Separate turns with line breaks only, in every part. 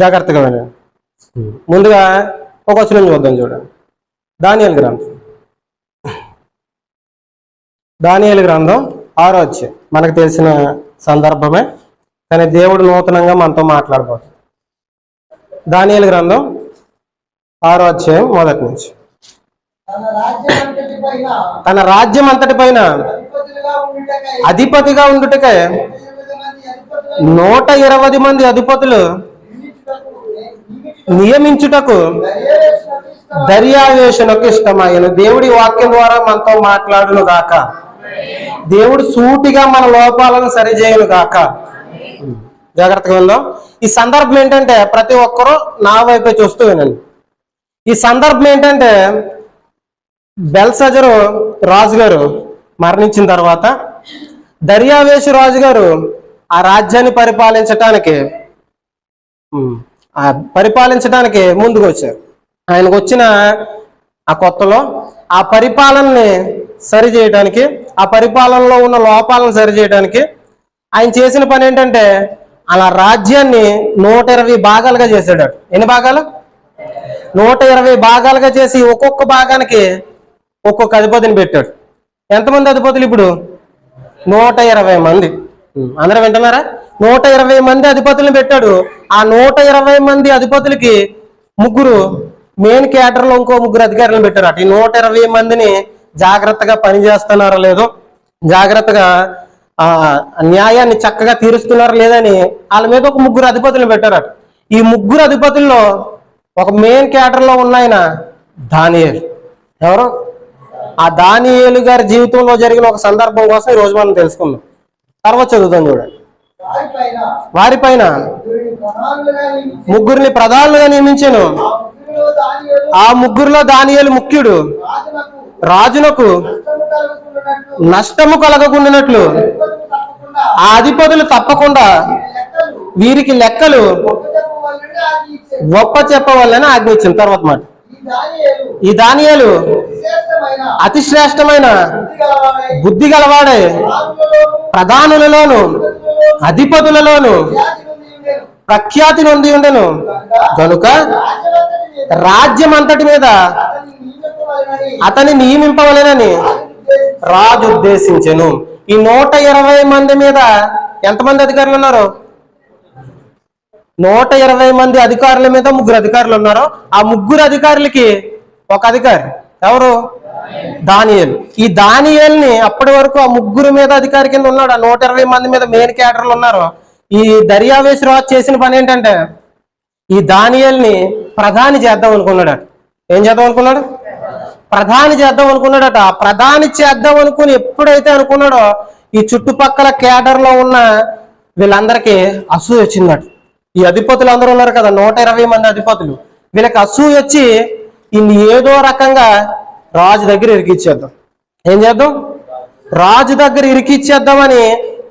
జాగ్రత్తగా వినండి. ముందుగా ఒక వచనం చూద్దాం. చూడండి, దానియేలు గ్రంథం 6వ అధ్యాయం. మనకు తెలిసిన సందర్భమే, కానీ దేవుడు నూతనంగా మనతో మాట్లాడబోతుంది. దానియేలు గ్రంథం 6వ అధ్యాయం మొదటి నుంచి. తన రాజ్యం అంతటి పైన అధిపతిగా ఉండుటకై 120 మంది అధిపతులు నియమించుటకు దర్యావేషునకు ఇష్టమైన. దేవుడి వాక్యం ద్వారా మనతో మాట్లాడును గాక. దేవుడు సూటిగా మన లోపాలను సరిచేయను గాక. జాగ్రత్తగా ఉందాం. ఈ సందర్భం ఏంటంటే ప్రతి ఒక్కరూ నా వైపే చూస్తూ వినండి. ఈ సందర్భం ఏంటంటే బెల్షజరు రాజుగారు మరణించిన తర్వాత దర్యావేషు రాజుగారు ఆ రాజ్యాన్ని పరిపాలించడానికి ముందుకు వచ్చారు. ఆయనకు వచ్చిన ఆ కొత్తలో ఆ పరిపాలనని సరిచేయడానికి, ఆ పరిపాలనలో ఉన్న లోపాలను సరిచేయడానికి ఆయన చేసిన పని ఏంటంటే అలా రాజ్యాన్ని 120 భాగాలుగా చేశాడు. ఎన్ని భాగాలు? 120 భాగాలుగా చేసి ఒక్కొక్క భాగానికి ఒక్కొక్క అధిపతిని పెట్టాడు. ఎంతమంది అధిపతులు ఇప్పుడు? 120 మంది. అందరూ వింటున్నారా? 120 మంది అధిపతులను పెట్టాడు. ఆ 120 మంది అధిపతులకి ముగ్గురు మెయిన్ క్యాడర్లో ఇంకో ముగ్గురు అధికారులను పెట్టారు. అటు ఈ 120 మందిని జాగ్రత్తగా పనిచేస్తున్నారో లేదో, జాగ్రత్తగా న్యాయాన్ని చక్కగా తీరుస్తున్నారో లేదని వాళ్ళ మీద ఒక ముగ్గురు అధిపతులను పెట్టారు. ఈ ముగ్గురు అధిపతుల్లో ఒక మెయిన్ క్యాడర్లో ఉన్న ఆయన దానియేలు. ఎవరు? ఆ దానియేలు గారి జీవితంలో జరిగిన ఒక సందర్భం కోసం ఈ రోజు మనం తెలుసుకుందాం. తర్వాత చదువుతాం. చూడండి, వారిపైన ముగ్గురిని ప్రధానులుగా నియమించాను. ఆ ముగ్గురులో దానియేలు ముఖ్యుడు. రాజునకు నష్టము కలగకుండానట్లు ఆ అధిపతులు తప్పకుండా వీరికి లెక్కలు గొప్ప చెప్పవాలని ఆజ్ఞించింది. తర్వాత మాట, ఈ దానియేలు అతి శ్రేష్టమైన బుద్ధి గలవాడే ప్రధానులలోను అధిపతులలోను ప్రఖ్యాతి నొంది ఉండెను. కనుక రాజ్యం అంతటి మీద అతని నియమింపవలెనని రాజు ఉద్దేశించెను. ఈ 120 మంది మీద ఎంతమంది అధికారులు ఉన్నారు? 120 మంది అధికారుల మీద ముగ్గురు అధికారులు ఉన్నారు. ఆ ముగ్గురు అధికారులకి ఒక అధికారి ఎవరు? దానియేలు. ఈ దానియేలుని అప్పటి వరకు ఆ ముగ్గురు మీద అధికారి కింద ఉన్నాడు. ఆ 120 మంది మీద మెయిన్ క్యాడర్లు ఉన్నారు. ఈ దర్యావేషు రాజు చేసిన పని ఏంటంటే ఈ దానియేలుని ప్రధాని చేద్దాం అనుకున్నాడట. ఏం చేద్దాం అనుకున్నాడు? ప్రధాని చేద్దాం అనుకున్నాడట. ప్రధాని చేద్దాం అనుకుని ఎప్పుడైతే అనుకున్నాడో ఈ చుట్టుపక్కల క్యాడర్లో ఉన్న వీళ్ళందరికీ అసూయ వచ్చిందట. ఈ అధిపతులు అందరూ ఉన్నారు కదా, 120 మంది అధిపతులు, వీళ్ళకి అసూయ వచ్చి ఇన్ని ఏదో రకంగా రాజు దగ్గర ఇరికిచ్చేద్దాం. ఏం చేద్దాం? రాజు దగ్గర ఇరికిచ్చేద్దామని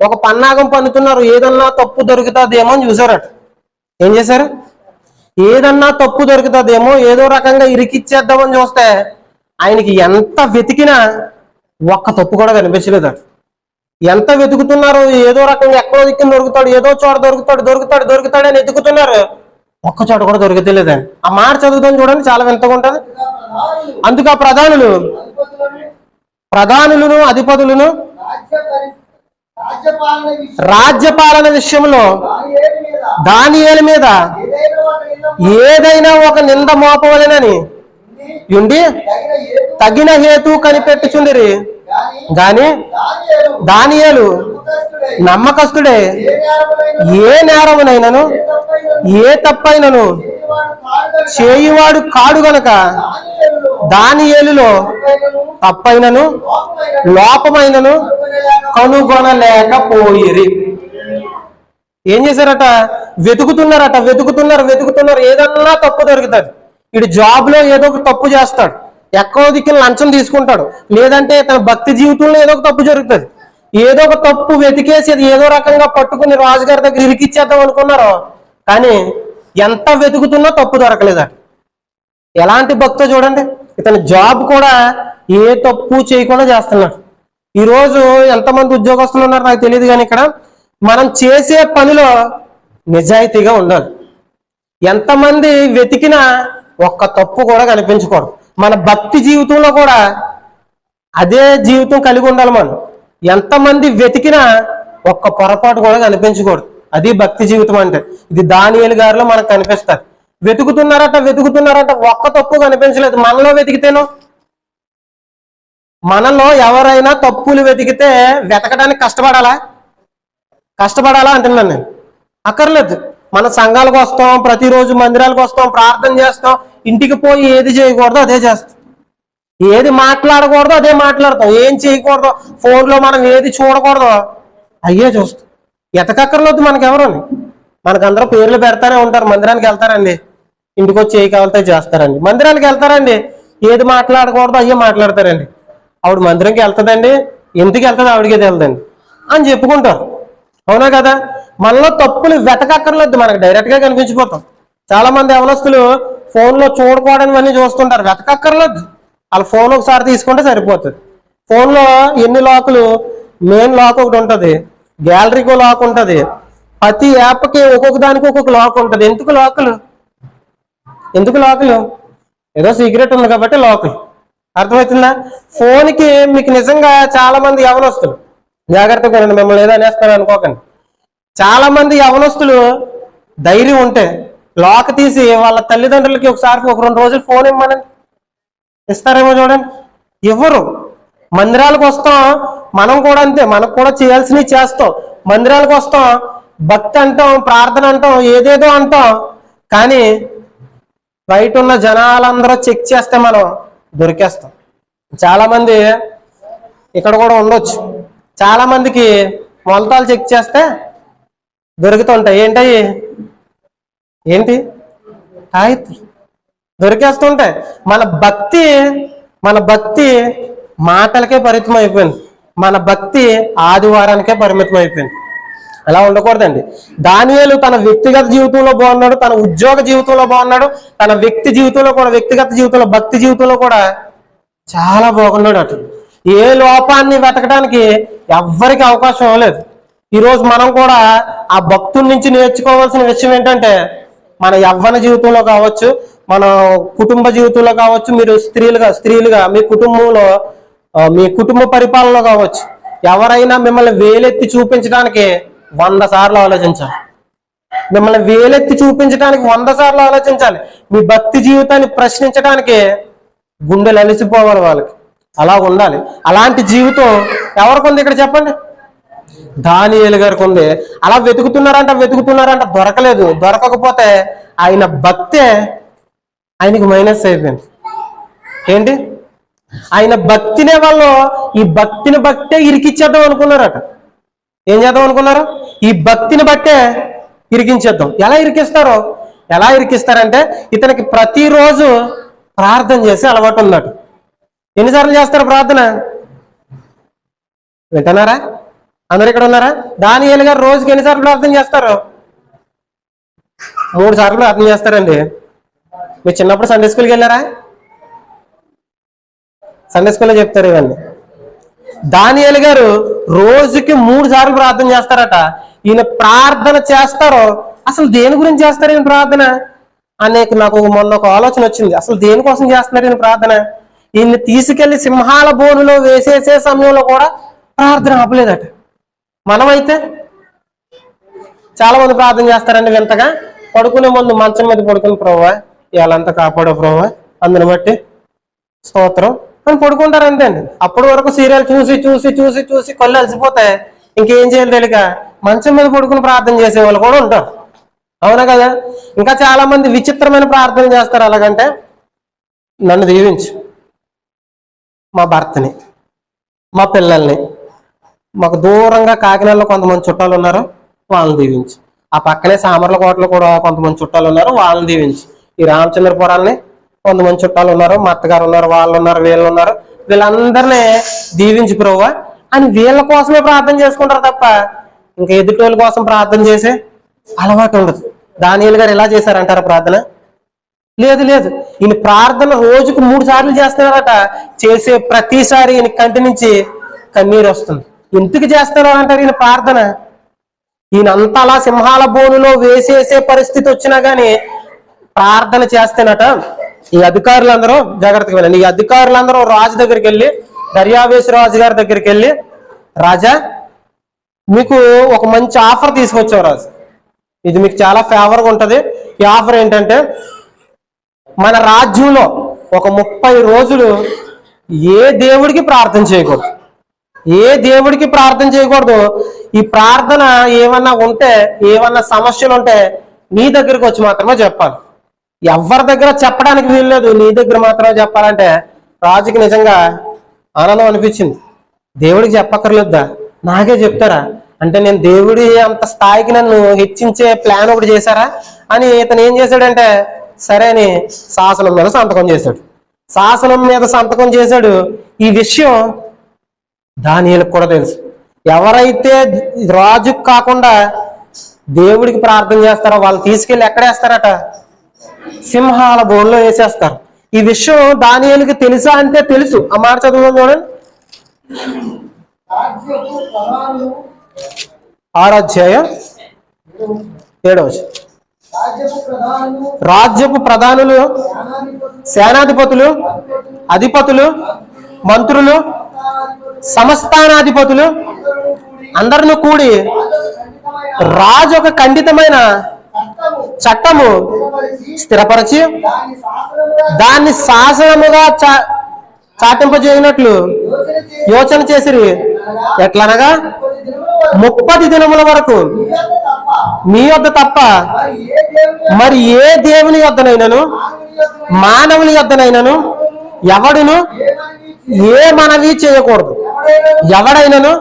ఒక పన్నాగం పన్నుతున్నారు. ఏదన్నా తప్పు దొరుకుతుందేమో అని చూసారట. ఏం చేశారు? ఏదన్నా తప్పు దొరుకుతుందేమో, ఏదో రకంగా ఇరికిచ్చేద్దామని చూస్తే ఆయనకి ఎంత వెతికినా ఒక్క తప్పు కూడా కనిపించలేదట. ఎంత వెతుకుతున్నారు, ఏదో రకంగా ఎక్కడో దిక్కున దొరుకుతాడు, ఏదో చోట దొరుకుతాడు అని వెతుకుతున్నారు. ఒక్క చోట కూడా దొరకలేదని. ఆ మాట చదువుతాం చూడండి, చాలా వింతగా ఉంటుంది. అందుకు ఆ ప్రధానులను అధిపతులను రాజ్యపాలన విషయంలో దానియేలు మీద ఏదైనా ఒక నింద మోపవలెనని ఉండి తగిన హేతు కనిపెట్టుచుండిరి. గాని దానియేలు నమ్మకస్తుడే, ఏ నేరమునైనను ఏ తప్పైనను చేయువాడు కాడు గనక దానియేలులో తప్పైనను లోపమైనను కనుగొనలేకపోయిరి. ఏం చేశారట? వెతుకుతున్నారు. ఏదన్నా తప్పు దొరుకుతుంది. ఇటు జాబ్ లో ఏదో ఒక తప్పు చేస్తాడు, ఎక్కడో దిక్కున లంచం తీసుకుంటాడు, లేదంటే తన భక్తి జీవితంలో ఏదో ఒక తప్పు జరుగుతుంది. ఏదో ఒక తప్పు వెతికేసి అది ఏదో రకంగా పట్టుకుని రాజుగారి దగ్గర ఇరికిచ్చేద్దాం అనుకున్నారు. కానీ ఎంత వెతుకుతున్నా తప్పు దొరకలేదట. ఎలాంటి భక్తో చూడండి, ఇతని జాబ్ కూడా ఏ తప్పు చేయకుండా చేస్తున్నాడు. ఈరోజు ఎంతమంది ఉద్యోగస్తులు ఉన్నారు నాకు తెలియదు, కానీ ఇక్కడ మనం చేసే పనిలో నిజాయితీగా ఉండాలి. ఎంతమంది వెతికినా ఒక్క తప్పు కూడా కనిపించకూడదు. మన భక్తి జీవితంలో కూడా అదే జీవితం కలిగి ఉండాలి. మనం ఎంతమంది వెతికినా ఒక్క పొరపాటు కూడా కనిపించకూడదు. అది భక్తి జీవితం అంటే. ఇది దానియేలు గారిలో మనకు కనిపిస్తారు. వెతుకుతున్నారట ఒక్క తప్పు కనిపించలేదు. మనలో వెతికితేనో, మనలో ఎవరైనా తప్పులు వెతికితే వెతకడానికి కష్టపడాలా అంటున్నాను నేను. అక్కర్లేదు. మన సంఘాలకు వస్తాం, ప్రతిరోజు మందిరాలకు వస్తాం, ప్రార్థన చేస్తాం, ఇంటికి పోయి ఏది చేయకూడదో అదే చేస్తాం, ఏది మాట్లాడకూడదో అదే మాట్లాడతాం, ఏం చేయకూడదో ఫోన్లో మనం ఏది చూడకూడదో అయ్యే చూస్తాం. ఎతకక్కర్లేదు మనకెవరని. మనకందరూ పేర్లు పెడతానే ఉంటారు. మందిరానికి వెళ్తారండి, ఇంటికి వచ్చి ఏ కావాలితే చేస్తారండి. మందిరానికి వెళ్తారండి, ఏది మాట్లాడకూడదో అయ్యే మాట్లాడతారండి. ఆవిడ మందిరంకి వెళ్తుందండి, ఎందుకు వెళ్తుంది ఆవిడకి వెళ్దండి అని చెప్పుకుంటారు. అవునా కదా? మనలో తప్పులు వెతకక్కర్లేదు, మనకు డైరెక్ట్ గా కనిపించిపోతాం. చాలా మంది యవనస్తులు ఫోన్లో చూడకూడనివన్నీ చూస్తుంటారు. వెతకక్కర్లేదు, వాళ్ళ ఫోన్ ఒకసారి తీసుకుంటే సరిపోతుంది. ఫోన్లో ఎన్ని లాకులు, మెయిన్ లాక్ ఒకటి ఉంటుంది, గ్యాలరీకి లాక్ ఉంటుంది, ప్రతి యాప్కి ఒక్కొక్క దానికి ఒక్కొక్క లాక్ ఉంటుంది. ఎందుకు లాకులు? ఏదో సీక్రెట్ ఉంది కాబట్టి లాకులు. అర్థమవుతుందా? ఫోన్కి మీకు నిజంగా చాలా మంది యవనస్తులు, జాగ్రత్తగా ఉండండి, మిమ్మల్ని ఏదో అనేస్తాను అనుకోకండి. చాలా మంది యవనస్తులు ధైర్యం ఉంటే లాక్ తీసి వాళ్ళ తల్లిదండ్రులకి ఒకసారి ఒక 2 రోజులు ఫోన్ ఇవ్వమని ఇస్తారేమో చూడండి. ఇవ్వరు. మందిరాలకు వస్తాం, మనం కూడా అంతే, మనకు కూడా చేయాల్సినవి చేస్తాం. మందిరాలకు వస్తాం, భక్తి అంటాం, ప్రార్థన అంటాం, ఏదేదో అంటాం, కానీ బయట ఉన్న జనాలందరూ చెక్ చేస్తే మనం దొరికేస్తాం. చాలా మంది ఇక్కడ కూడా ఉండొచ్చు, చాలా మందికి మొలతాలు చెక్ చేస్తే దొరుకుతుంటాయి. ఏంటి తాయిత్తులు దొరికేస్తుంటాయి. మన భక్తి మాటలకే పరిమితం అయిపోయింది. మన భక్తి ఆదివారానికే పరిమితం అయిపోయింది. అలా ఉండకూడదండి. దానియేలు తన వ్యక్తిగత జీవితంలో బాగున్నాడు, తన ఉద్యోగ జీవితంలో బాగున్నాడు, తన వ్యక్తిగత జీవితంలో భక్తి జీవితంలో కూడా చాలా బాగున్నాడు. అటు ఏ లోపాన్ని వెతకడానికి ఎవ్వరికి అవకాశం ఇవ్వలేదు. ఈరోజు మనం కూడా ఆ భక్తుల నుంచి నేర్చుకోవాల్సిన విషయం ఏంటంటే, మన యవ్వన జీవితంలో కావచ్చు, మన కుటుంబ జీవితంలో కావచ్చు, మీరు స్త్రీలుగా మీ కుటుంబంలో, మీ కుటుంబ పరిపాలనలో కావచ్చు, ఎవరైనా మిమ్మల్ని వేలెత్తి చూపించడానికి 100 సార్లు ఆలోచించాలి. మిమ్మల్ని వేలెత్తి చూపించడానికి 100 సార్లు ఆలోచించాలి. మీ భక్తి జీవితాన్ని ప్రశ్నించడానికి గుండెలు అలిసిపోవాలి వాళ్ళకి. అలా ఉండాలి. అలాంటి జీవితం ఎవరికి ఉంది ఇక్కడ చెప్పండి? దానియేలు గారికి ఉంది. అలా వెతుకుతున్నారంట దొరకలేదు. దొరకకపోతే ఆయన భక్తే ఆయనకి మైనస్ అయిపోయింది. ఏంటి? ఆయన భక్తినే వాళ్ళు ఈ భక్తిని బట్టే ఇరికిచ్చేద్దాం అనుకున్నారట. ఏం చేద్దాం అనుకున్నారు? ఈ భక్తిని బట్టే ఇరికించేద్దాం. ఎలా ఇరికిస్తారంటే, ఇతనికి ప్రతిరోజు ప్రార్థన చేసి అలవాటు ఉందట. ఎన్నిసార్లు చేస్తారు ప్రార్థన? వింటున్నారా? అందరు ఇక్కడ ఉన్నారా? దానియేలు గారు రోజుకి ఎన్నిసార్లు ప్రార్థన చేస్తారు? 3 సార్లు ప్రార్థన చేస్తారండి. మీరు చిన్నప్పుడు సండే స్కూల్కి వెళ్ళారా? సండే స్కూల్లో చెప్తారు ఇవన్నీ. దానియేలు గారు రోజుకి 3 సార్లు ప్రార్థన చేస్తారట. ఈయన ప్రార్థన చేస్తారో, అసలు దేని గురించి చేస్తారు ఈయన ప్రార్థన నాకు మొన్న ఒక ఆలోచన వచ్చింది. అసలు దేనికోసం చేస్తున్నారు ఈయన ప్రార్థన? ఈయన్ని తీసుకెళ్లి సింహాల బోనులో వేసేసే సమయంలో కూడా ప్రార్థన ఆపలేదట. మనమైతే చాలా మంది ప్రార్థన చేస్తారండి వింతగా. పడుకునే ముందు మంచం మీద పడుకుని, ప్రభువా ఇవాళంతా కాపాడో ప్రభువా, అందుని బట్టి స్తోత్రం అని పడుకుంటారు అంతే అండి. అప్పటి వరకు సీరియల్ చూసి కళ్ళు అలసిపోతాయి, ఇంకేం చేయాలి తెలియక మంచం మీద పడుకుని ప్రార్థన చేసే వాళ్ళు కూడా ఉంటారు. అవునా కదా? ఇంకా చాలా మంది విచిత్రమైన ప్రార్థన చేస్తారు. అలాగంటే, నన్ను దీవించు, మా భర్తని, మా పిల్లల్ని, మాకు దూరంగా కాకినాడలో కొంతమంది చుట్టాలు ఉన్నారు, వాళ్ళని దీవించు. ఆ పక్కనే సామర్లకోటలో కూడా కొంతమంది చుట్టాలు ఉన్నారు, వాళ్ళని దీవించు. ఈ రామచంద్రపురాన్ని కొంతమంది చుట్టాలు ఉన్నారు, మా అత్తగారు ఉన్నారు, వాళ్ళు ఉన్నారు, వీళ్ళు ఉన్నారు, వీళ్ళందరినీ దీవించు ప్రభువా అని వీళ్ళ కోసమే ప్రార్థన చేసుకుంటారు తప్ప ఇంకా ఎదుటోళ్ళ కోసం ప్రార్థన చేసే అలవాటు ఉండదు. దానియేలు గారు ఎలా చేశారంటారా ప్రార్థన? లేదు. ఈయన ప్రార్థన రోజుకు 3 సార్లు చేస్తున్నారట. చేసే ప్రతిసారి ఈయన కంటి నుంచి కన్నీరు వస్తుంది. ఎందుకు చేస్తారో అంటారు ఈయన ప్రార్థన. ఈయన అంతలా సింహాల బోనులో వేసేసే పరిస్థితి వచ్చినా గానీ ప్రార్థన చేస్తేనట ఈ అధికారులందరూ, జాగ్రత్తగా వెళ్ళండి, ఈ అధికారులందరూ రాజు దగ్గరికి వెళ్ళి, దర్యావేశు రాజు గారి దగ్గరికి వెళ్ళి, రాజా మీకు ఒక మంచి ఆఫర్ తీసుకొచ్చావు రాజు, ఇది మీకు చాలా ఫేవర్గా ఉంటది. ఈ ఆఫర్ ఏంటంటే మన రాజ్యంలో ఒక 30 రోజులు ఏ దేవుడికి ప్రార్థన చేయకూడదు, ఏ దేవుడికి ప్రార్థన చేయకూడదు. ఈ ప్రార్థన ఏమన్నా ఉంటే, ఏమన్నా సమస్యలు ఉంటే నీ దగ్గరికి వచ్చి మాత్రమే చెప్పాలి, ఎవరి దగ్గర చెప్పడానికి వీల్లేదు, నీ దగ్గర మాత్రమే చెప్పాలంటే రాజుకి నిజంగా ఆనందం అనిపించింది. దేవుడికి చెప్పక్కర్లేదా, నాకే చెప్తారా అంటే నేను దేవుడి అంత స్థాయికి నన్ను హెచ్చించే ప్లాన్ ఒకటి చేశారా అని ఇతను ఏం చేశాడంటే సరే అని శాసనం మీద సంతకం చేశాడు. శాసనం మీద సంతకం చేశాడు. ఈ విషయం దానియేలుకు కూడా తెలుసు. ఎవరైతే రాజుకు కాకుండా దేవుడికి ప్రార్థన చేస్తారో వాళ్ళు తీసుకెళ్లి ఎక్కడేస్తారట, సింహాల బోన్లో వేసేస్తారు. ఈ విషయం దానియేలుకి తెలుసా అంటే తెలుసు. ఆ మాట చదువుకోండి చూడండి, 6వ అధ్యాయం 7వ వచనం. రాజ్యపు ప్రధానులు, సేనాధిపతులు, అధిపతులు, మంత్రులు, సమస్థానాధిపతులు అందరిని కూడి రాజు ఒక ఖండితమైన చట్టము స్థిరపరిచి దాన్ని శాసనముగా చాటింపజేయనట్లు యోచన చేసిరి. ఎట్లనగా 30 దినముల వరకు మీ యొద్ద తప్ప మరి ఏ దేవుని యొద్దనైనను మానవుని యొద్దనైనను ఎవడును ఏ మనవి చేయకూడదు. ఎవడైనను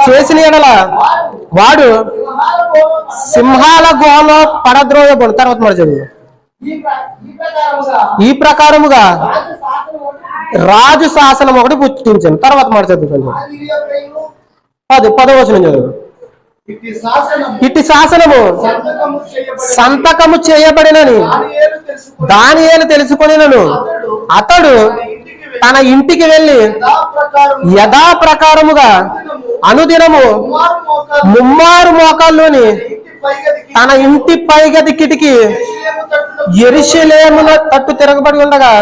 చేసిన ఎడల వాడు సింహాల గుహలో పడద్రోయబడు. తర్వాత మరి చదువు. ఈ ప్రకారముగా రాజు శాసనం ఒకటి పుట్టించాను. తర్వాత మాట చదువుకోండి, 10వ వచనం చదువు. ఇట్టి శాసనము సంతకము చేయబడినని దానియేలు తెలుసుకొనినను అతడు తన ఇంటికి వెళ్ళి యథా ప్రకారముగా అనుదినము 3 మోకాల్లోని తన ఇంటి పైగది కిటికీ యెరూషలేమున తట్టు తిరగబడి ఉండగా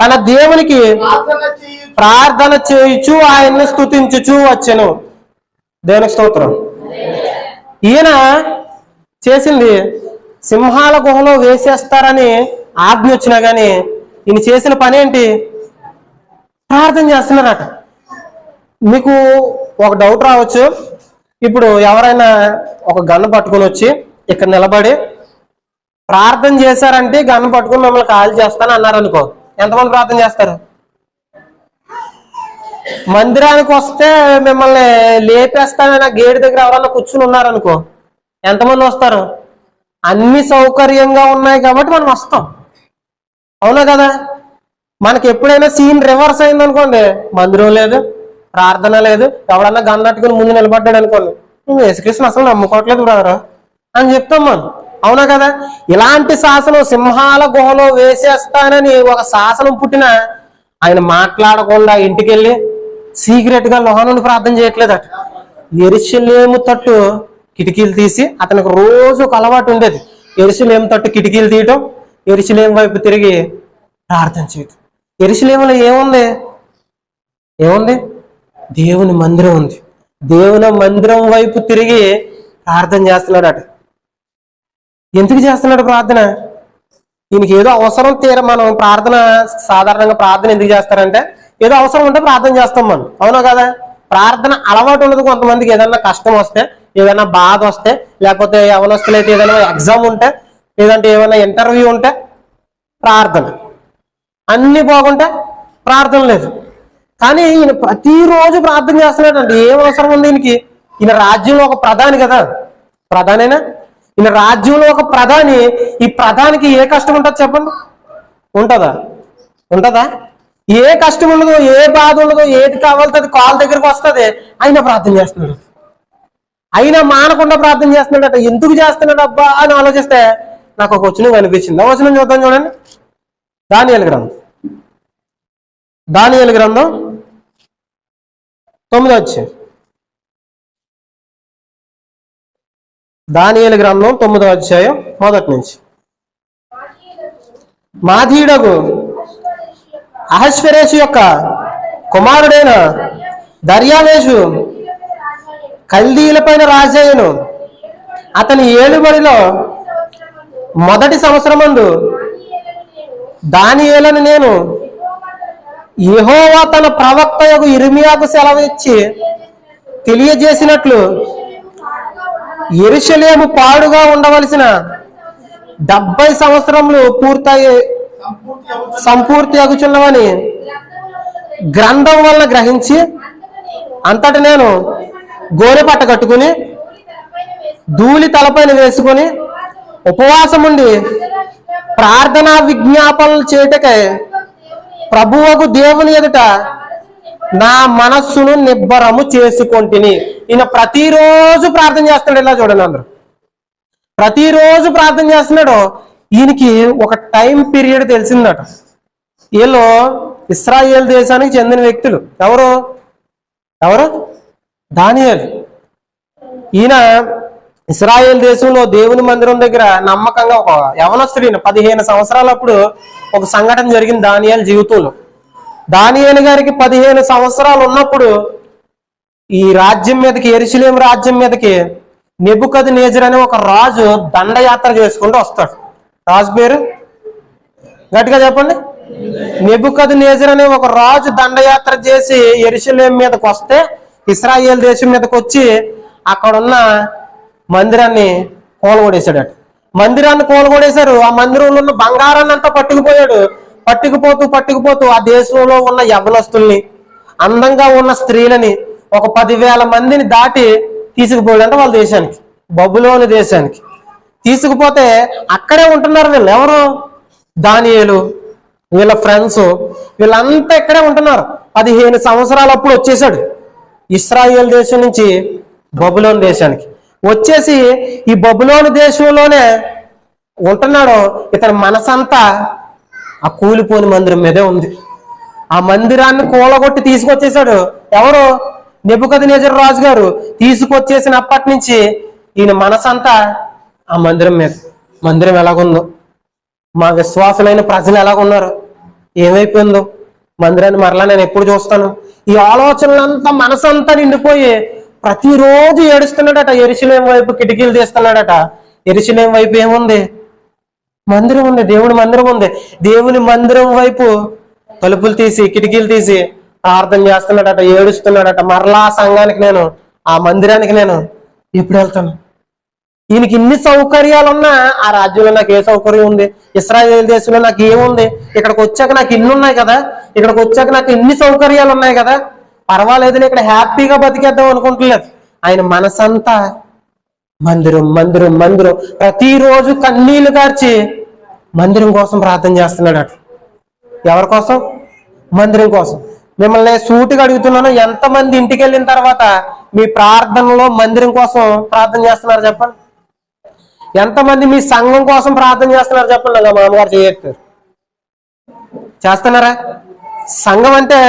తన దేవునికి ప్రార్థన చేయుచు ఆయన్ని స్తుతించుచు వచ్చెను. దేవునికి స్తోత్రం. ఈయన చేసింది సింహాల గుహలో వేసేస్తారని ఆజ్ఞ వచ్చినా గాని ఈయన చేసిన పని ఏంటి, ప్రార్థన చేస్తున్నారట. మీకు ఒక డౌట్ రావచ్చు, ఇప్పుడు ఎవరైనా ఒక గన్ను పట్టుకుని వచ్చి ఇక్కడ నిలబడి ప్రార్థన చేశారంటే గన్ను పట్టుకుని మిమ్మల్ని కాల్ చేస్తాను అన్నారు అనుకో, ఎంతమంది ప్రార్థన చేస్తారు? మందిరానికి వస్తే మిమ్మల్ని లేపేస్తానని గేటు దగ్గర ఎవరన్నా కూర్చుని ఉన్నారనుకో, ఎంతమంది వస్తారు? అన్ని సౌకర్యంగా ఉన్నాయి కాబట్టి మనం వస్తాం, అవునా కదా? మనకి ఎప్పుడైనా సీన్ రివర్స్ అయింది అనుకోండి, మందిరం లేదు, ప్రార్థన లేదు, ఎవడన్నా గన్నట్టుకుని ముందు నిలబడ్డాడు అనుకోండి, నువ్వు యేసుక్రీస్తుని అసలు నమ్ముకోవట్లేదు బ్రదర్ అని చెప్తాం మనం, అవునా కదా? ఇలాంటి శాసనం సింహాల గుహలో వేసేస్తానని ఒక శాసనం పుట్టిన ఆయన మాట్లాడకుండా ఇంటికి వెళ్ళి సీక్రెట్ గా లోహనుని ప్రార్థన చేయట్లేదట. యెరూషలేము తట్టు కిటికీలు తీసి, అతనికి రోజు ఒక అలవాటు ఉండేది, యెరూషలేము తట్టు కిటికీలు తీయటం, యెరూషలేము వైపు తిరిగి ప్రార్థన చేయటం. యెరూషలేములో ఏముంది? దేవుని మందిరం ఉంది. దేవుని మందిరం వైపు తిరిగి ప్రార్థన చేస్తున్నాడట. ఎందుకు చేస్తున్నాడు ప్రార్థన? ఈయనకి ఏదో అవసరం మనం ప్రార్థన, సాధారణంగా ప్రార్థన ఎందుకు చేస్తారంటే ఏదో అవసరం ఉంటే ప్రార్థన చేస్తాం మనం, అవునా కదా? ప్రార్థన అలవాటు ఉండదు కొంతమందికి. ఏదన్నా కష్టం వస్తే, ఏదైనా బాధ వస్తే, లేకపోతే యవనస్తులైతే ఏదైనా ఎగ్జామ్ ఉంటే, లేదంటే ఏమైనా ఇంటర్వ్యూ ఉంటే ప్రార్థన, అన్ని బాగుంటే ప్రార్థన లేదు. కానీ ఈయన ప్రతిరోజు ప్రార్థన చేస్తున్నాడంటే ఏం అవసరం ఉంది ఈయనకి? ఈయన రాజ్యంలో ఒక ప్రధాని కదా, ప్రధానేనా? ఈయన రాజ్యంలో ఒక ప్రధాని. ఈ ప్రధానికి ఏ కష్టం ఉంటుంది చెప్పండి? ఉంటుందా? ఏ కష్టం ఉండదు, ఏ బాధ ఉండదు, ఏది కావాలితే అది కాల్ దగ్గరకు వస్తుంది. అయినా ప్రార్థన చేస్తున్నాడు, అయినా మానకుండా ప్రార్థన చేస్తున్నాడట. ఎందుకు చేస్తున్నాడు అబ్బా అని ఆలోచిస్తే నాకు ఒక వచనం అనిపించింది. ఆ వచనం చూద్దాం చూడండి. దానియేలు గ్రంథం 9వ అధ్యాయం. దానియేలు గ్రంథం 9వ అధ్యాయం 1 నుంచి. మాధీయుడగు అహశ్వేరోషు యొక్క కుమారుడైన దర్యావేషు కల్దీలపైన రాజయ్యను. అతని ఏలుబడిలో మొదటి సంవత్సరమందు దానియేలును నేను యెహోవా తన ప్రవక్తయగు ఇర్మీయాకు సెలవు ఇచ్చి తెలియజేసినట్లు యెరూషలేము పాడుగా ఉండవలసిన 70 సంవత్సరములు సంపూర్తి అగుచున్నవని గ్రంథం వలన గ్రహించి అంతటి నేను గోనెపట్ట కట్టుకుని ధూళి తలపైన వేసుకుని ఉపవాసముండి ప్రార్థనా విజ్ఞాపనలు చేయటకై ప్రభువగు దేవుని ఎదుట నా మనస్సును నిబ్బరము చేసుకొంటిని. ఈయన ప్రతిరోజు ప్రార్థన చేస్తున్నాడు. ఇలా చూడండి, అందరూ ప్రతిరోజు ప్రార్థన చేస్తున్నాడు. ఈయనకి ఒక టైం పీరియడ్ తెలిసిందట. వీళ్ళు ఇశ్రాయేల్ దేశానికి చెందిన వ్యక్తులు. ఎవరు దానియేలు. ఈయన ఇశ్రాయేల్ దేశంలో దేవుని మందిరం దగ్గర నమ్మకంగా ఒక యవనస్తుడు. 15 సంవత్సరాలప్పుడు ఒక సంఘటన జరిగింది దానియేలు జీవితంలో. దానియేలు గారికి 15 సంవత్సరాలు ఉన్నప్పుడు ఈ రాజ్యం మీదకి, యెరూషలేము రాజ్యం మీదకి నెబుకద్నెజరు అనే ఒక రాజు దండయాత్ర చేసుకుంటూ వస్తాడు. రాజు పేరు గట్టిగా చెప్పండి. నెబుకద్నెజరు అనే ఒక రాజు దండయాత్ర చేసి యెరూషలేము మీదకి వస్తే, ఇశ్రాయేల్ దేశం మీదకి వచ్చి అక్కడున్న మందిరాన్ని కూలగొడేశాడట. మందిరాన్ని కూలగొడేశారు. ఆ మందిరంలో ఉన్న బంగారాన్ని అంతా పట్టుకుపోయాడు. పట్టుకుపోతూ ఆ దేశంలో ఉన్న యవ్వనస్తుల్ని, అందంగా ఉన్న స్త్రీలని ఒక 10,000 మందిని దాటి తీసుకుపోయాడంట వాళ్ళ దేశానికి, బబులోను దేశానికి. తీసుకుపోతే అక్కడే ఉంటున్నారు వీళ్ళు. ఎవరు? దానియేలు, వీళ్ళ ఫ్రెండ్స్, వీళ్ళంతా ఇక్కడే ఉంటున్నారు. 15 సంవత్సరాలు అప్పుడు వచ్చేసాడు ఇశ్రాయేల్ దేశం నుంచి బబులోను దేశానికి. వచ్చేసి ఈ బబులోను దేశంలోనే ఉంటున్నాడు. ఇతని మనసంతా ఆ కూలిపోని మందిరం మీదే ఉంది. ఆ మందిరాన్ని కూలగొట్టి తీసుకొచ్చేసాడు. ఎవరు? నెబుకద్నెజరు రాజు గారు. తీసుకొచ్చేసినప్పటి నుంచి ఈయన మనసంతా ఆ మందిరం మీద. మందిరం ఎలాగుందో, మా విశ్వాసులైన ప్రజలు ఎలాగున్నారు, ఏమైపోయిందో, మందిరాన్ని మరలా నేను ఎప్పుడు చూస్తాను, ఈ ఆలోచనలంతా మనసంతా నిండిపోయి ప్రతిరోజు ఏడుస్తున్నాడట. యెరూషలేము వైపు కిటికీలు తీస్తున్నాడట. యెరూషలేము వైపు ఏముంది? మందిరం ఉంది, దేవుని మందిరం ఉంది. దేవుని మందిరం వైపు తలుపులు తీసి, కిటికీలు తీసి ప్రార్థన చేస్తున్నాడట, ఏడుస్తున్నాడట. మరలా సంఘానికి నేను, ఆ మందిరానికి నేను ఎప్పుడు వెళ్తాను? ఈయనకి ఇన్ని సౌకర్యాలున్నా ఆ రాజ్యంలో నాకు ఏ సౌకర్యం ఉంది? ఇశ్రాయేల్ దేశంలో నాకు ఏముంది? ఇక్కడికి వచ్చాక నాకు ఇన్ని ఉన్నాయి కదా, ఇక్కడికి వచ్చాక నాకు ఇన్ని సౌకర్యాలు ఉన్నాయి కదా, పర్వాలేదు, ఇక్కడ హ్యాపీగా బతికేద్దాం అనుకుంటలేదు. ఆయన మనసంతా మందిరం మందిరం మందిరం. ప్రతిరోజు కన్నీళ్లు కార్చి మందిరం కోసం ప్రార్థన చేస్తున్నాడు. ఎవరి కోసం? మందిరం కోసం. మిమ్మల్ని సూటిగా అడుగుతున్నాను, ఎంతమంది ఇంటికి వెళ్ళిన తర్వాత మీ ప్రార్థనలో మందిరం కోసం ప్రార్థన చేస్తున్నారు చెప్పండి? ఎంతమంది మీ సంఘం కోసం ప్రార్థన చేస్తున్నారు చెప్పండి? నా మామగారు చేయట్లేదు. చేస్తున్నారా? సంఘం అంటే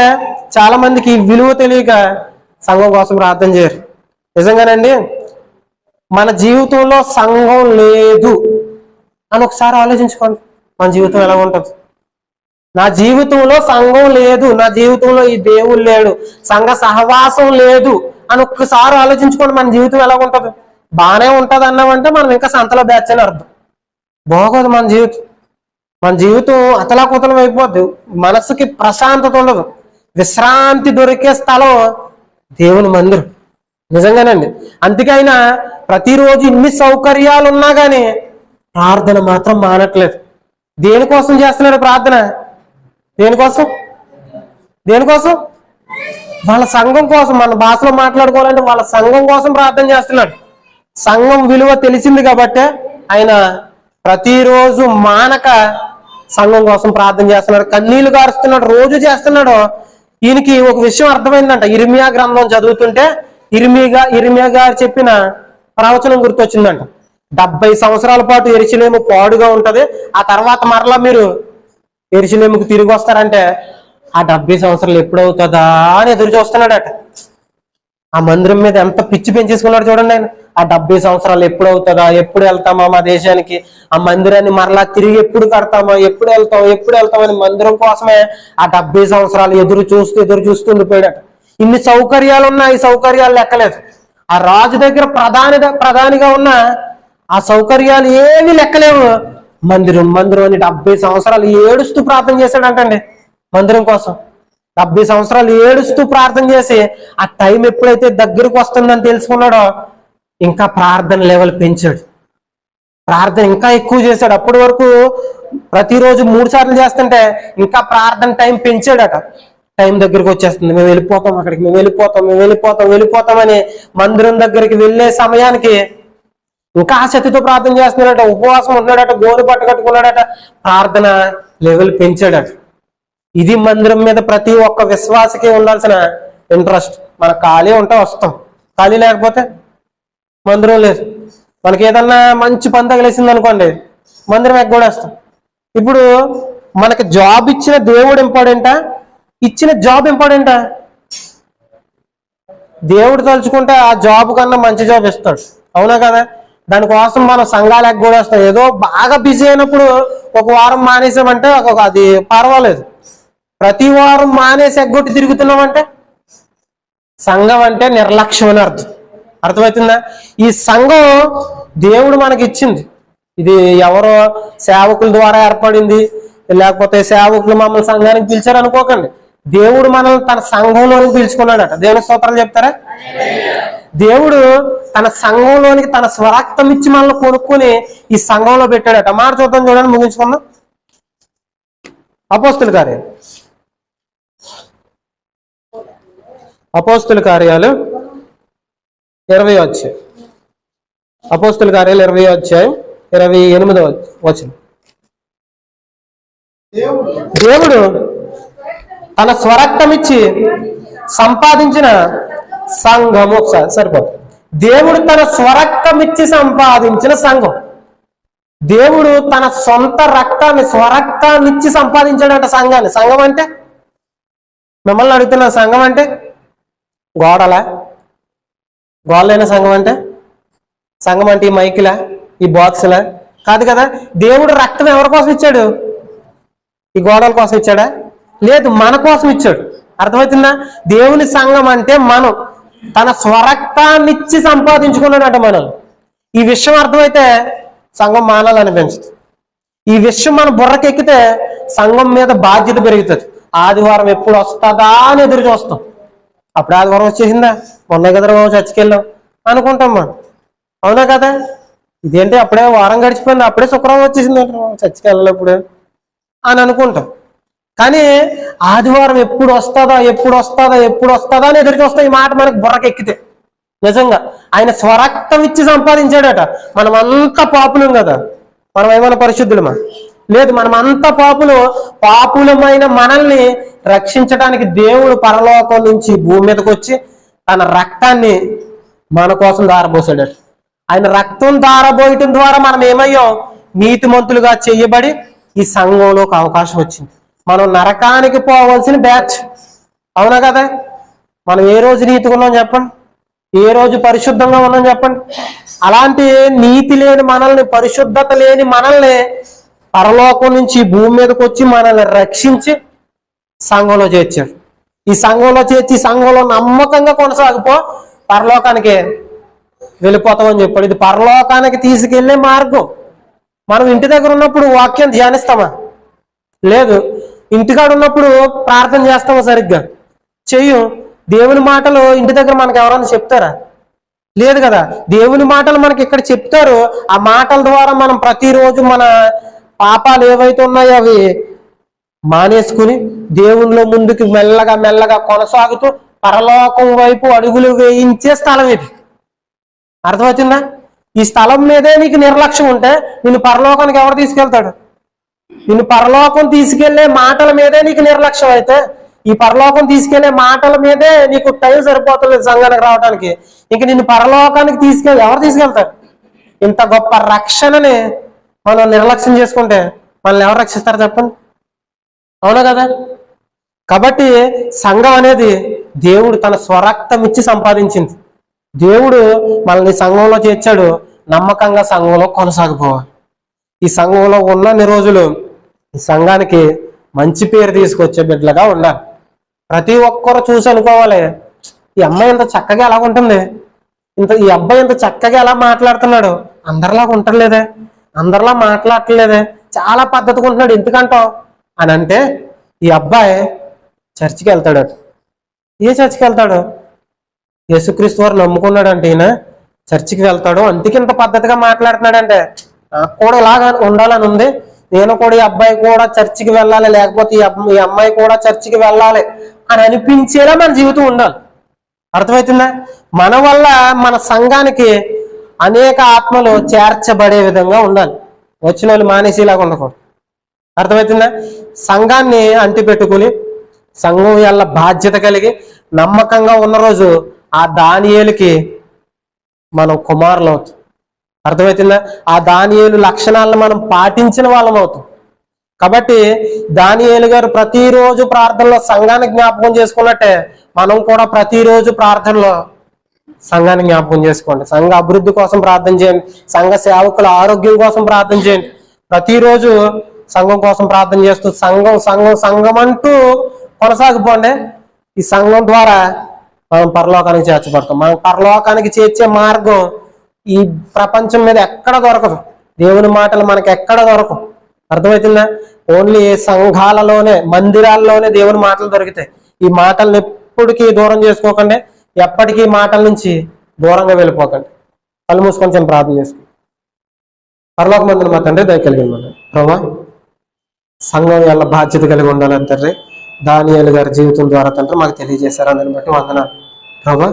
చాలా మందికి విలువ తెలియక సంఘం కోసం ప్రార్థన చేయరు. నిజంగానండి, మన జీవితంలో సంఘం లేదు అని ఒకసారి ఆలోచించుకోండి. మన జీవితం ఎలా ఉంటుంది? నా జీవితంలో సంఘం లేదు, నా జీవితంలో ఈ దేవుడు లేడు, సంఘ సహవాసం లేదు అని ఒక్కసారి ఆలోచించుకోండి. మన జీవితం ఎలా ఉంటుంది? బాగానే ఉంటుంది అన్నామంటే మనం ఇంకా సంతలో బ్యాచ్ అని అర్థం. బాగోదు మన జీవితం. మన జీవితం అతలాకుతలం అయిపోద్ది. మనసుకి ప్రశాంతత ఉండదు. విశ్రాంతి దొరికే స్థలం దేవుని మందిరం. నిజంగానండి. అందుకైనా ప్రతిరోజు ఇన్ని సౌకర్యాలు ఉన్నా కానీ ప్రార్థన మాత్రం మానట్లేదు. దేనికోసం చేస్తున్నాడు ప్రార్థన? దేనికోసం? వాళ్ళ సంఘం కోసం. మన భాషలో మాట్లాడుకోవాలంటే వాళ్ళ సంఘం కోసం ప్రార్థన చేస్తున్నాడు. సంఘం విలువ తెలిసింది కాబట్టి ఆయన ప్రతిరోజు మానక సంఘం కోసం ప్రార్థన చేస్తున్నాడు. కన్నీళ్లు గారుస్తున్నాడు, రోజు చేస్తున్నాడు. ఈయనకి ఒక విషయం అర్థమైందంట. ఇర్మియా గ్రంథం చదువుతుంటే ఇర్మియా గారు చెప్పిన ప్రవచనం గుర్తొచ్చిందంట. 70 సంవత్సరాల పాటు యెరూషలేము పాడుగా ఉంటది, ఆ తర్వాత మరలా మీరు యెరూషలేముకు తిరిగి వస్తారంటే ఆ 70 సంవత్సరాలు ఎప్పుడవుతుందా అని ఎదురు చూస్తున్నాడట. ఆ మందిరం మీద ఎంత పిచ్చి పెంచేసుకున్నాడు చూడండి ఆయన. ఆ 70 సంవత్సరాలు ఎప్పుడు అవుతుందా, ఎప్పుడు వెళ్తామా మా దేశానికి, ఆ మందిరాన్ని మరలా తిరిగి ఎప్పుడు కడతామా, ఎప్పుడు వెళ్తామని మందిరం కోసమే ఆ 70 సంవత్సరాలు ఎదురు చూస్తూ ఉండిపోయాడట. ఇన్ని సౌకర్యాలు ఉన్నా ఈ సౌకర్యాలు లెక్కలేదు. ఆ రాజు దగ్గర ప్రధానిగా ఉన్న ఆ సౌకర్యాలు ఏవి లెక్కలేవు. మందిరం అని 70 సంవత్సరాలు ఏడుస్తూ ప్రార్థన చేశాడంటండి మందిరం కోసం. 70 సంవత్సరాలు ఏడుస్తూ ప్రార్థన చేసి ఆ టైం ఎప్పుడైతే దగ్గరకు వస్తుందని తెలుసుకున్నాడో ఇంకా ప్రార్థన లెవెల్ పెంచాడు, ప్రార్థన ఇంకా ఎక్కువ చేశాడు. అప్పటి వరకు ప్రతిరోజు 3 సార్లు చేస్తుంటే ఇంకా ప్రార్థన టైం పెంచాడట. టైం దగ్గరికి వచ్చేస్తుంది, మేము వెళ్ళిపోతాం అక్కడికి, మేము వెళ్ళిపోతామని మందిరం దగ్గరికి వెళ్ళే సమయానికి ఇంకా ఆసక్తితో ప్రార్థన చేస్తున్నాడట, ఉపవాసం ఉన్నాడట, గోరు పట్టు కట్టుకున్నాడట, ప్రార్థన లెవెల్ పెంచాడట. ఇది మందిరం మీద ప్రతి ఒక్క విశ్వాసకి ఉండాల్సిన ఇంట్రెస్ట్. మన ఖాళీ ఉంటే వస్తాం, ఖాళీ లేకపోతే మందిరం లేదు. మనకి ఏదన్నా మంచి పని తగిలేసింది అనుకోండి, మందిరం ఎగ్గొడేస్తాం. ఇప్పుడు మనకి జాబ్ ఇచ్చిన దేవుడు ఇంపార్టెంటా, ఇచ్చిన జాబ్ ఇంపార్టెంటా? దేవుడు తలుచుకుంటే ఆ జాబ్ కన్నా మంచి జాబ్ ఇస్తాడు, అవునా కదా? దానికోసం మనం సంఘాలు ఎగ్గొడేస్తాం. ఏదో బాగా బిజీ అయినప్పుడు ఒక వారం మానేసామంటే అది పర్వాలేదు. ప్రతి వారం మానేసి ఎగ్గొట్టి తిరుగుతున్నామంటే సంఘం అంటే నిర్లక్ష్యం అని అర్థమవుతుందా? ఈ సంఘం దేవుడు మనకి ఇచ్చింది. ఇది ఎవరో సేవకుల ద్వారా ఏర్పడింది, లేకపోతే సేవకులు మమ్మల్ని సంఘానికి పిలిచారు అనుకోకండి. దేవుడు మనల్ని తన సంఘంలోనికి పిలుచుకున్నాడట. దేవుని స్తోత్రాలు చెప్తారా? దేవుడు తన సంఘంలోనికి తన స్వరక్తం ఇచ్చి మనల్ని కొనుక్కొని ఈ సంఘంలో పెట్టాడట. మాట చూద్దాం, చూడండి, ముగించుకుందాం. అపోస్తుల కార్యాలు 20వ అధ్యాయం. అపోస్తుల కార్యాలు 20వ అధ్యాయం 28వ వచనం. దేవుడు తన స్వరక్తం ఇచ్చి సంపాదించిన సంఘము. సరిపోతుంది. దేవుడు తన స్వరక్తం ఇచ్చి సంపాదించిన సంఘం. దేవుడు తన సొంత రక్తాన్ని, స్వరక్తాన్ని ఇచ్చి సంపాదించాడట సంఘాన్ని. సంఘం అంటే మిమ్మల్ని అడుగుతున్న, సంఘం అంటే గోడలైన సంఘం అంటే? సంఘం అంటే ఈ మైకులా, ఈ బాక్సులా? కాదు కదా. దేవుడు రక్తం ఎవరి కోసం ఇచ్చాడు? ఈ గోడల కోసం ఇచ్చాడా? లేదు, మన కోసం ఇచ్చాడు. అర్థమవుతుందా? దేవుని సంఘం అంటే మనం తన స్వరక్తాన్ని ఇచ్చి సంపాదించుకున్నాడట మనం. ఈ విషయం అర్థమైతే సంఘం మానాలనిపించదు. ఈ విషయం మన బుర్రకెక్కితే సంఘం మీద బాధ్యత పెరుగుతుంది. ఆదివారం ఎప్పుడు వస్తుందా అని ఎదురు చూస్తాం. అప్పుడు ఆదివారం వచ్చేసిందా, మొన్న కదా చర్చికి వెళ్ళాం అనుకుంటాం మనం, అవునా కదా? ఇదేంటి అప్పుడే వారం గడిచిపోయింది, అప్పుడే శుక్రవారం వచ్చేసింది, చర్చికి వెళ్ళినప్పుడు అని అనుకుంటాం. కానీ ఆదివారం ఎప్పుడు వస్తుందా అని ఎదురు చూస్తాం. ఈ మాట మనకు బుర్రకెక్కితే నిజంగా ఆయన స్వరక్తం ఇచ్చి సంపాదించాడట. మనం అంతా పాపులం కదా, మనం ఏమైనా పరిశుద్ధులమా? లేదు, మనం అంతా పాపులమైన మనల్ని రక్షించడానికి దేవుడు పరలోకం నుంచి భూమి మీదకి వచ్చి తన రక్తాన్ని మన కోసం ధారపోసాడట. ఆయన రక్తం ధారపోయటం ద్వారా మనం ఏమయ్యాం? నీతిమంతులుగా చేయబడి ఈ సంఘంలోకి అవకాశం వచ్చింది. మనం నరకానికి పోవలసిన బ్యాచ్, అవునా కదా? మనం ఏ రోజు నీతిగా ఉన్నాం చెప్పండి, ఏ రోజు పరిశుద్ధంగా ఉన్నాం చెప్పండి. అలాంటి నీతి లేని మనల్ని, పరిశుద్ధత లేని మనల్ని పరలోకం నుంచి భూమి మీదకి వచ్చి మనల్ని రక్షించి సంఘంలో చేర్చాడు. ఈ సంఘంలో చేర్చి సంఘంలో నమ్మకంగా కొనసాగిపో, పరలోకానికి వెళ్ళిపోతామని చెప్పాడు. ఇది పరలోకానికి తీసుకెళ్లే మార్గం. మనం ఇంటి దగ్గర ఉన్నప్పుడు వాక్యం ధ్యానిస్తామా? లేదు. ఇంటికాడ ఉన్నప్పుడు ప్రార్థన చేస్తామా? సరిగ్గా చెయ్యం. దేవుని మాటలు ఇంటి దగ్గర మనకు ఎవరైనా చెప్తారా? లేదు కదా. దేవుని మాటలు మనకి ఇక్కడ చెప్తారు. ఆ మాటల ద్వారా మనం ప్రతిరోజు మన పాపాలు ఏవైతే ఉన్నాయో అవి మానేసుకుని దేవునిలో ముందుకు మెల్లగా కొనసాగుతూ పరలోకం వైపు అడుగులు వేయించే స్థలం ఇది. అర్థమవుతుందా? ఈ స్థలం మీదే నీకు నిర్లక్ష్యం ఉంటే నిన్ను పరలోకానికి ఎవరు తీసుకెళ్తాడు? నిన్ను పరలోకం తీసుకెళ్లే మాటల మీదే నీకు నిర్లక్ష్యం అయితే, ఈ పరలోకం తీసుకెళ్లే మాటల మీదే నీకు టైం సరిపోతుంది సంఘానికి రావడానికి, ఇంక నిన్ను పరలోకానికి ఎవరు తీసుకెళ్తారు? ఇంత గొప్ప రక్షణని మనం నిర్లక్ష్యం చేసుకుంటే మనల్ని ఎవరు రక్షిస్తారు చెప్పండి, అవునా కదా? కాబట్టి సంఘం అనేది దేవుడు తన స్వరక్తం ఇచ్చి సంపాదించింది. దేవుడు మనల్ని సంఘంలో చేర్చాడు, నమ్మకంగా సంఘంలో కొనసాగిపోవాలి. ఈ సంఘంలో ఉన్నన్ని రోజులు ఈ సంఘానికి మంచి పేరు తీసుకొచ్చే బిడ్డలుగా ఉండాలి. ప్రతి ఒక్కరు చూసి అనుకోవాలి, ఈ అమ్మాయి ఇంత చక్కగా ఎలా ఉంటుంది, ఈ అబ్బాయి ఇంత చక్కగా ఎలా మాట్లాడుతున్నాడు, అందరిలాగా ఉంటలేదే, అందరిలా మాట్లాడలేదే, చాలా పద్ధతిగా ఉంటున్నాడు ఎందుకంటావు అని అంటే, ఈ అబ్బాయి చర్చికి వెళ్తాడు. ఏ చర్చికి వెళ్తాడు? యేసుక్రీస్తు వారు నమ్ముకున్నాడంటే ఈయన చర్చికి వెళ్తాడు, అందుకే ఇంత పద్ధతిగా మాట్లాడుతున్నాడంటే నాకు కూడా ఇలాగా ఉండాలని ఉంది, నేను కూడా ఈ అబ్బాయి కూడా చర్చికి వెళ్ళాలి, లేకపోతే ఈ అమ్మాయి కూడా చర్చికి వెళ్ళాలి అని అనిపించేలా మన జీవితం ఉండాలి. అర్థమవుతుందా? మన వల్ల మన సంఘానికి అనేక ఆత్మలు చేర్చబడే విధంగా ఉండాలి. వచ్చిన వాళ్ళు మానేసేలాగా ఉండకూడదు. అర్థమవుతుందా? సంఘాన్ని అంటిపెట్టుకుని సంఘం వల్ల బాధ్యత కలిగి నమ్మకంగా ఉన్న రోజు ఆ దానియేలుకి మనం కుమారులు అవుతాం. అర్థమవుతుందా? ఆ దానియేలు లక్షణాలను మనం పాటించిన వాళ్ళం అవుతాం. కాబట్టి దానియేలు గారు ప్రతిరోజు ప్రార్థనలో సంఘాన్ని జ్ఞాపకం చేసుకున్నట్టే మనం కూడా ప్రతిరోజు ప్రార్థనలో సంఘాన్ని జ్ఞాపకం చేసుకోండి. సంఘ అభివృద్ధి కోసం ప్రార్థన చేయండి, సంఘ సేవకుల ఆరోగ్యం కోసం ప్రార్థన చేయండి. ప్రతిరోజు సంఘం కోసం ప్రార్థన చేస్తూ సంఘం సంఘం సంఘం అంటూ కొనసాగిపోండి. ఈ సంఘం ద్వారా మనం పరలోకానికి చేర్చబడతాం. మనం పరలోకానికి చేర్చే మార్గం ఈ ప్రపంచం మీద ఎక్కడ దొరకదు. దేవుని మాటలు మనకి ఎక్కడ దొరకవు. అర్థమవుతుందా? ఓన్లీ సంఘాలలోనే, మందిరాల్లోనే దేవుని మాటలు దొరుకుతాయి. ఈ మాటలను ఎప్పటికీ దూరం చేసుకోకండి, ఎప్పటికీ మాటల నుంచి దూరంగా వెళ్ళిపోకండి. కళ్ళు మూసుకొని చిన్న ప్రార్థన చేసుకోండి. పరలోకమందున మా తండ్రి, దయ కలిగిన ప్రభా, సంఘం వల్ల బాధ్యత కలిగి ఉండాలని తండ్రి దానియేలు గారి జీవితం ద్వారా తండ్రి మాకు తెలియజేశారు. అందుని బట్టి వందనాలు ప్రభా.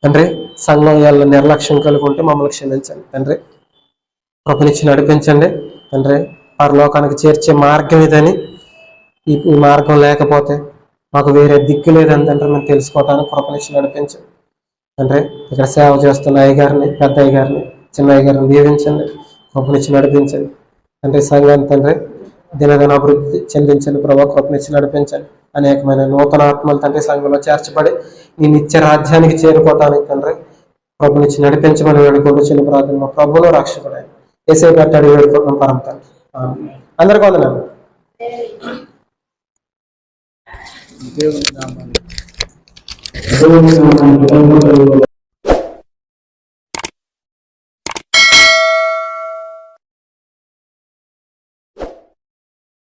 తండ్రి, సంఘం వల్ల నిర్లక్ష్యం కలిగి ఉంటే మమ్మల్ని క్షమించండి తండ్రి. కృపనిచ్చి నడిపించండి తండ్రి. పరలోకానికి చేర్చే మార్గం ఇదని, ఈ మార్గం లేకపోతే మాకు వేరే దిక్కు లేదని తండ్రి మేము తెలుసుకోవటానికి కృపనిచ్చి నడిపించండి తండ్రి. ఇక్కడ సేవ చేస్తున్న అయ్యగారిని, పెద్ద అయ్యగారిని, చిన్న అయ్యగారిని దీవించండి, కృపనిచ్చి నడిపించండి తండ్రి. సంఘాన్ని తండ్రి దినదిన అభివృద్ధి చెందించండి ప్రభావ, కృపనిచ్చి నడిపించండి. అనేకమైన నూతన ఆత్మలు తండ్రి సంఘంలో చేర్చబడి నీ నిత్య రాజ్యానికి చేరుకోవటానికి తండ్రి కృపనిచ్చి నడిపించమని వేడుకుంటూ చిన్న ప్రార్థన మా ప్రభువును రక్షకుడు యేసయ్య పెట్టాడు వేడుకుంటున్నాం పరమ తండ్రి. అందరికీ వందనాలు. దేవుని నామాన్ని